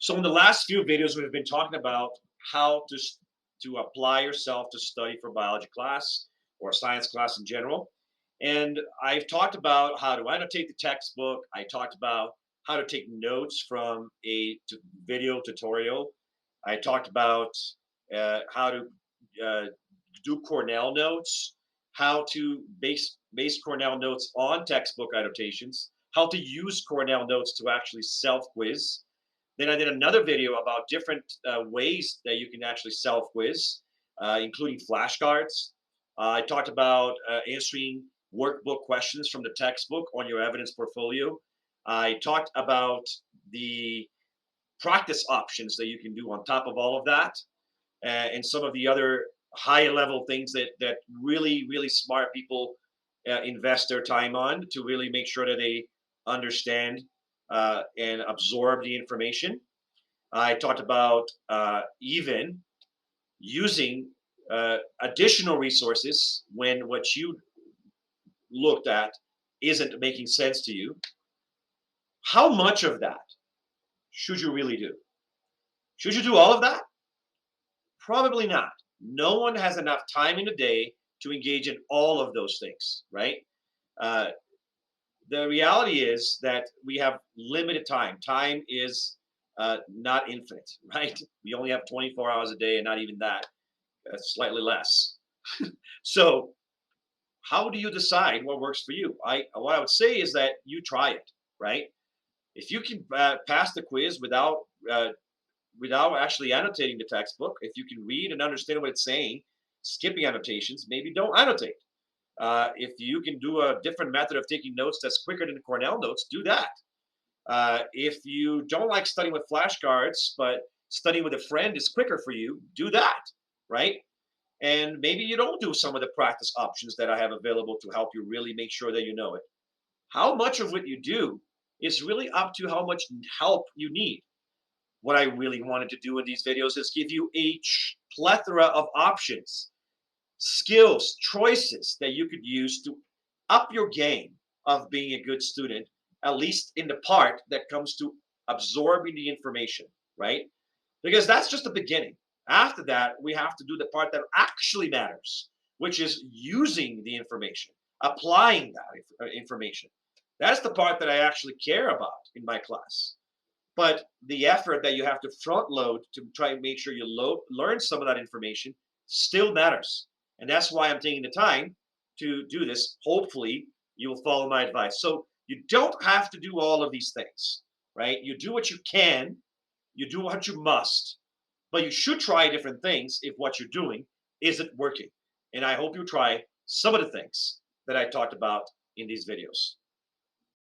So in the last few videos, we've been talking about how to apply yourself to study for biology class or science class in general. And I've talked about how to annotate the textbook. I talked about how to take notes from video tutorial. I talked about how to uh, do Cornell notes, how to base Cornell notes on textbook annotations, how to use Cornell notes to actually self quiz. Then I did another video about different ways that you can actually self quiz, including flashcards. I talked about answering workbook questions from the textbook on your evidence portfolio. I talked about the practice options that you can do on top of all of that, and some of the other high level things that really smart people invest their time on to really make sure that they understand and absorb the information. I talked about even using additional resources when what you looked at isn't making sense to you. How much of that should you really do? Should you do all of that? Probably not. No one has enough time in the day to engage in all of those things, right? Uh, the reality is that we have limited time. Time is not infinite, right? We only have 24 hours a day, and not even that, slightly less. So, how do you decide what works for you? What I would say is that you try it, right? If you can pass the quiz uh, without actually annotating the textbook, if you can read and understand what it's saying, skipping annotations, maybe don't annotate. If you can do a different method of taking notes that's quicker than Cornell notes, do that. If you don't like studying with flashcards, but studying with a friend is quicker for you, do that, right? And maybe you don't do some of the practice options that I have available to help you really make sure that you know it. How much of what you do is really up to how much help you need. What I really wanted to do in these videos is give you a plethora of options, skills, choices that you could use to up your game of being a good student, at least in the part that comes to absorbing the information, right? Because that's just the beginning. After that, we have to do the part that actually matters, which is using the information, applying that information. That's the part that I actually care about in my class. But the effort that you have to front load to try and make sure you learn some of that information still matters. And that's why I'm taking the time to do this. Hopefully, you will follow my advice. So you don't have to do all of these things, right? You do what you can, you do what you must, but you should try different things if what you're doing isn't working. And I hope you try some of the things that I talked about in these videos.